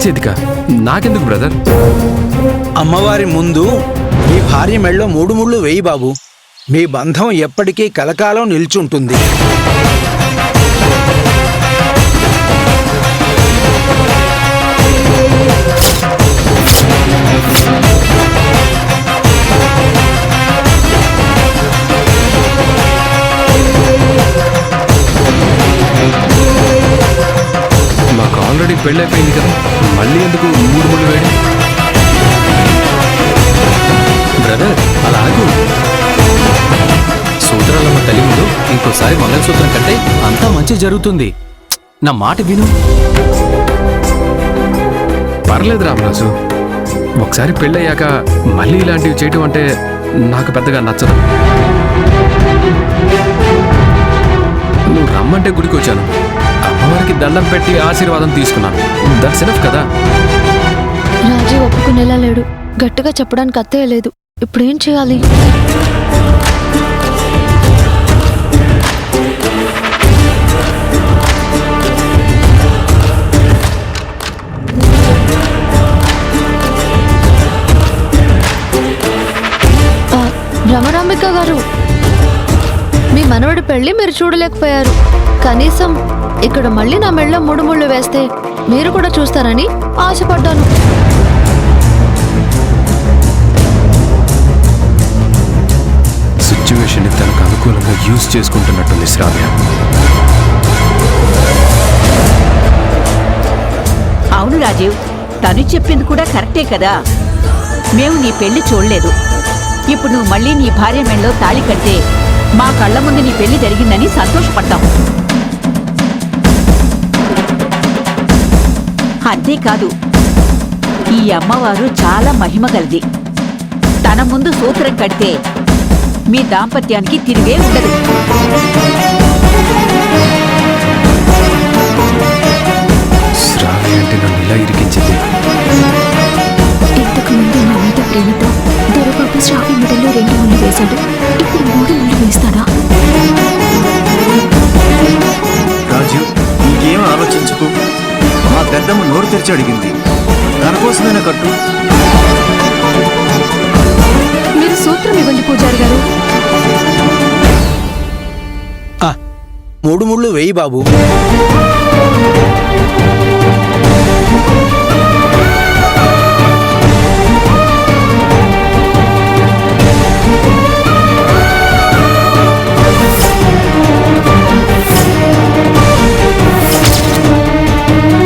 చేతికా? నాకెందుకు బ్రదర్? అమ్మవారి ముందు మీ భార్య మెళ్ళో 3 ముళ్ళు వేయి బాబు. మీ బంధం ఎప్పటికీ కలకాలం నిల్చుంటుంది. మాకు ఆల్రెడీ పెళ్ళైపోయింది కదా, మళ్ళీ ఎందుకు 3 ముళ్ళు వేయడం? బ్రదర్ అలా ఆగు. సూత్రాలమ్మ తల్లి ముందు ఇంకోసారి మంగళసూత్రం కంటే అంతా మంచి జరుగుతుంది. నా మాట విను. పర్లేదు రామరాజు, ఒకసారి పెళ్ళయ్యాక మళ్ళీ ఇలాంటివి చేయటం అంటే నాకు పెద్దగా నచ్చదు. నువ్వు రమ్మంటే గుడికి వచ్చాను, అమ్మవారికి దండం పెట్టి ఆశీర్వాదం తీసుకున్నాను. దట్స్ ఎనఫ్ కదా. రాజీవ్ ఒప్పుకునేలా లేడు. గట్టిగా చెప్పడానికి అత్తయ్య లేదు. ఇప్పుడేం చేయాలి? రమరాంబిక గారు, మీ మనవడి పెళ్లి మీరు చూడలేకపోయారు. కనీసం ఇక్కడ మళ్ళీ నా మెళ్ళలో 3 ముళ్ళు వేస్తే మీరు కూడా చూస్తారని ఆశపడ్డాను. సిచ్యువేషన్ తనకు అనుకూలంగా యూజ్ చేసుకుంటున్నట్టుంది శ్రావ్య. అవును రాజీవ్, తను చెప్పింది కూడా కరెక్టే కదా. మేము నీ పెళ్లి చూడలేదు. ఇప్పుడు నువ్వు మళ్ళీ నీ భార్య మెళ్ళలో తాళి కడితే మా కళ్ళ ముందు నీ పెళ్లి జరిగిందని సంతోషపడతాం. అంతేకాదు, ఈ అమ్మవారు చాలా మహిమగలది. తన ముందు సూత్రం కడితే మీ దాంపత్యానికి తిరిగే ఉండదు. శ్రావ్య అంటే నన్ను ఇలా ఇరికించింది. ఇంతకు ముందు నా మీద ప్రేమతో దొరబాబు శ్రావ్య మెడలో 2 ముళ్ళు వేశాడు. ఇప్పుడు 3 ముళ్ళు వేస్తాడా? రాజు, ఇంకేం ఆలోచించుకో. మా పెద్దమ్మ నోరు తెరిచి అడిగింది, తన కోసమైనా కట్టు. మీరు సూత్రం ఇవ్వండి పూజారి గారు. 3 ముళ్ళు వేయి బాబు.